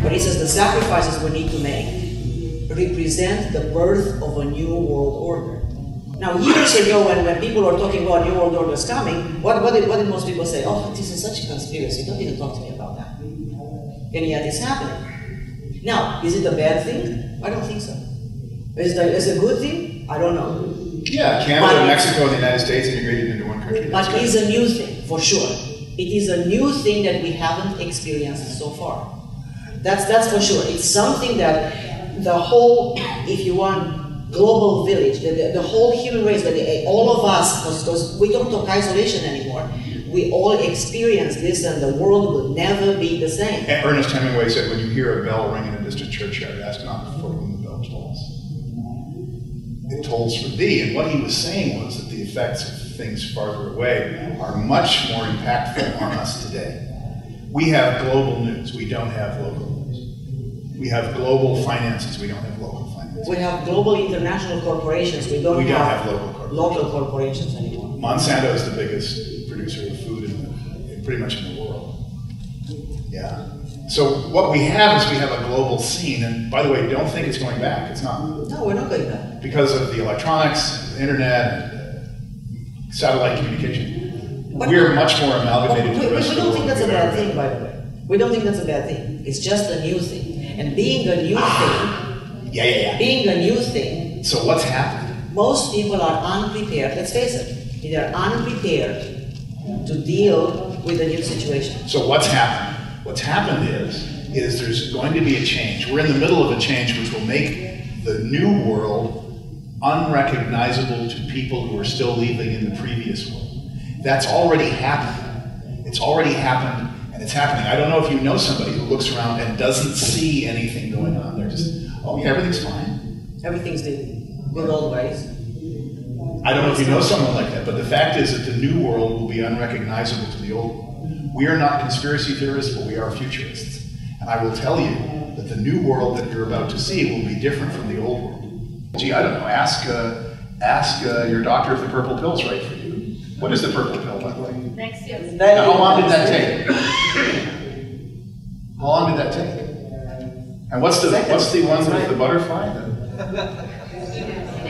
But he says the sacrifices we need to make represent the birth of a new world order. Now, years ago, when people were talking about new world orders coming, what did most people say? Oh, this is such a conspiracy. Don't even talk to me about that. And yet it's happening. Now, is it a bad thing? I don't think so. Is it a good thing? I don't know. Yeah, Canada, Mexico, and the United States integrated into one country. But it is a new thing, for sure. It is a new thing that we haven't experienced so far. That's for sure. It's something that the whole, if you want, global village, the whole human race, all of us, because we don't talk isolation anymore, we all experience this, and the world will never be the same. And Ernest Hemingway said, when you hear a bell ring in a distant churchyard, ask not for whom the bell tolls. It tolls for thee. And what he was saying was that the effects of things farther away are much more impactful on us today. We have global news. We don't have local news. We have global finances. We don't have local finances. We have global international corporations. We don't have local corporations anymore. Monsanto is the biggest producer of food pretty much in the world. Yeah. So what we have is we have a global scene, and by the way, don't think it's going back. It's not. No, we're not going back. Because of the electronics, the internet, and satellite communication. But we're much more amalgamated. We don't think that's a bad thing, by the way. We don't think that's a bad thing. It's just a new thing. And being a new thing, being a new thing. So what's happened? Most people are unprepared, let's face it. They're unprepared to deal with a new situation. So what's happened? What's happened is there's going to be a change. We're in the middle of a change which will make the new world unrecognizable to people who are still living in the previous world. That's already happened. It's already happened, and it's happening. I don't know if you know somebody who looks around and doesn't see anything going on. They're just, oh yeah, everything's fine. Everything's good old ways. I don't know if you know someone like that, but the fact is that the new world will be unrecognizable to the old world. We are not conspiracy theorists, but we are futurists. And I will tell you that the new world that you're about to see will be different from the old world. Gee, I don't know, ask your doctor if the purple pill's right for you. What is the purple pill, by the way? Next year. Now, how long did that take? How long did that take? And what's the one with the butterfly?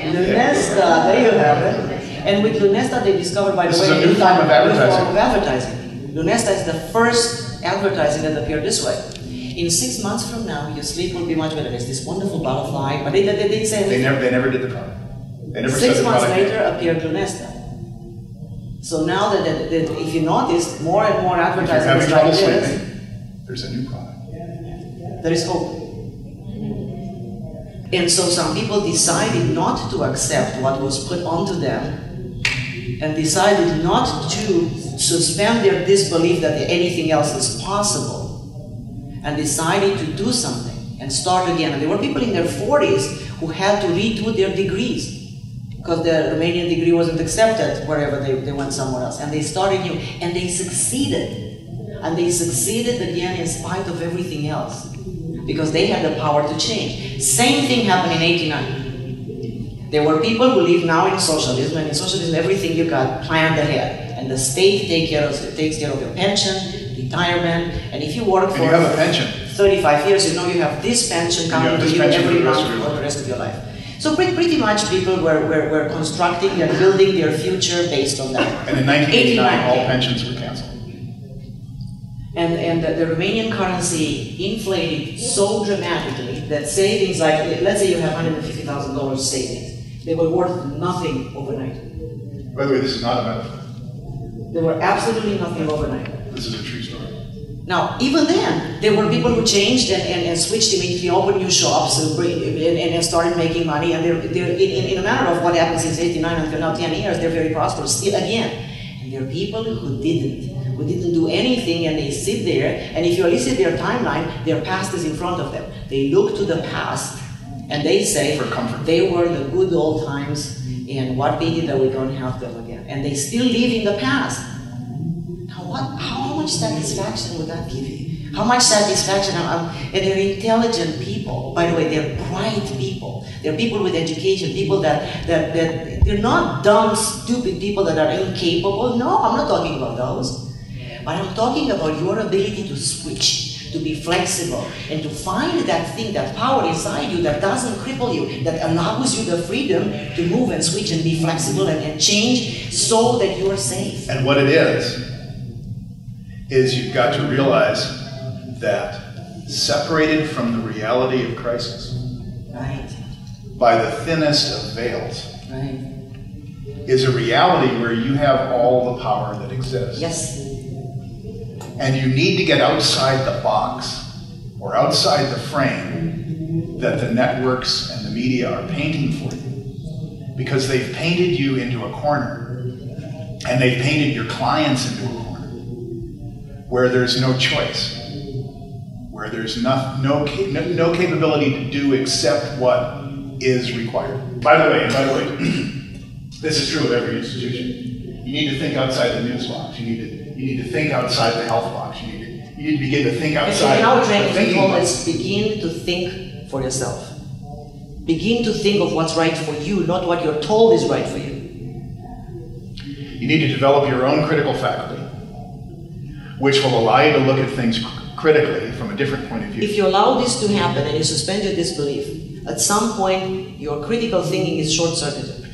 Lunesta, there you have it. And with Lunesta, they discovered, by the way, a new form of advertising. Lunesta is the first advertising that appeared this way. In 6 months from now, your sleep will be much better. There's this wonderful butterfly, but they didn't say anything. They never did the product. They never 6 months later appeared Lunesta. So now that if you notice, more and more advertising is like this. There's a new product. There is hope. And so some people decided not to accept what was put onto them, and decided not to suspend their disbelief that anything else is possible, and decided to do something and start again. And there were people in their 40s who had to redo their degrees because the Romanian degree wasn't accepted wherever they went somewhere else. And they started new, and they succeeded. And they succeeded again in spite of everything else, because they had the power to change. Same thing happened in '89. There were people who live now in socialism, and in socialism everything you got planned ahead. And the state takes care of your pension, retirement, and if you work for 35 years, you know you have this pension coming to you every month for the rest of your life. So pretty much people were constructing and building their future based on that. And in 1989, all pensions were canceled. And the Romanian currency inflated so dramatically that savings, like, let's say you have $150,000 savings, they were worth nothing overnight. By the way, this is not a metaphor. They were absolutely nothing overnight. This is a true story. Now, even then, there were people who changed and switched immediately, opened new shops and started making money. And they're in a matter of what happened since '89 until now, 10 years, they're very prosperous still again. And there are people who didn't do anything, and they sit there, and if you listen to their timeline, their past is in front of them. They look to the past, and they say, for comfort, they were the good old times, and what pity that we don't have them again. And they still live in the past. Now, how much satisfaction would that give you? How much satisfaction? And they're intelligent people. By the way, they're bright people. They're people with education, people that they're not dumb, stupid people that are incapable. No, I'm not talking about those. But I'm talking about your ability to switch, to be flexible, and to find that thing, that power inside you that doesn't cripple you, that allows you the freedom to move and switch and be flexible and change so that you are safe. And what it is you've got to realize that separated from the reality of crisis, Right. by the thinnest of veils, Right. is a reality where you have all the power that exists. Yes. And you need to get outside the box or outside the frame that the networks and the media are painting for you. Because they've painted you into a corner, and they've painted your clients into a corner where there's no choice, where there's no capability to do except what is required. By the way, this is true of every institution. You need to think outside the news box. You need to think outside the health box. You need to begin to think outside our the training thinking people box. is begin to think for yourself. Begin to think of what's right for you, not what you're told is right for you. You need to develop your own critical faculty, which will allow you to look at things critically from a different point of view. If you allow this to happen and you suspend your disbelief, at some point your critical thinking is short-circuited.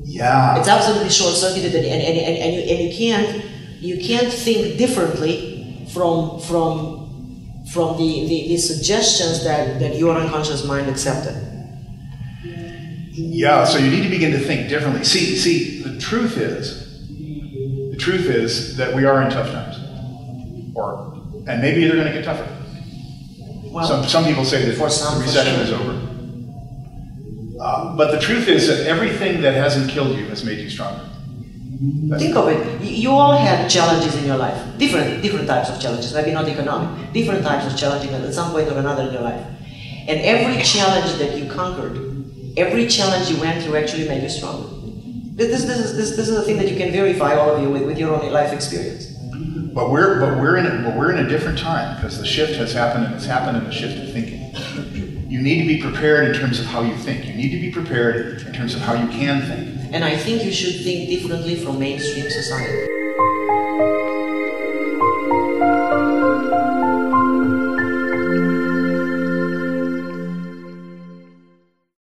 Yeah. It's absolutely short-circuited, and you can't think differently from the suggestions that your unconscious mind accepted. Yeah, so you need to begin to think differently. See, the truth is that we are in tough times. And maybe they're going to get tougher. Well, some people say that the recession is over. But the truth is that everything that hasn't killed you has made you stronger. Think of it. You all had challenges in your life. Different types of challenges. Maybe not economic. Different types of challenges at some point or another in your life. And every challenge that you conquered, every challenge you went through actually made you stronger. This is a thing that you can verify, all of you, with your own life experience. But we're in a different time because the shift has happened, and it's happened in a shift of thinking. You need to be prepared in terms of how you think. You need to be prepared in terms of how you can think. And I think you should think differently from mainstream society.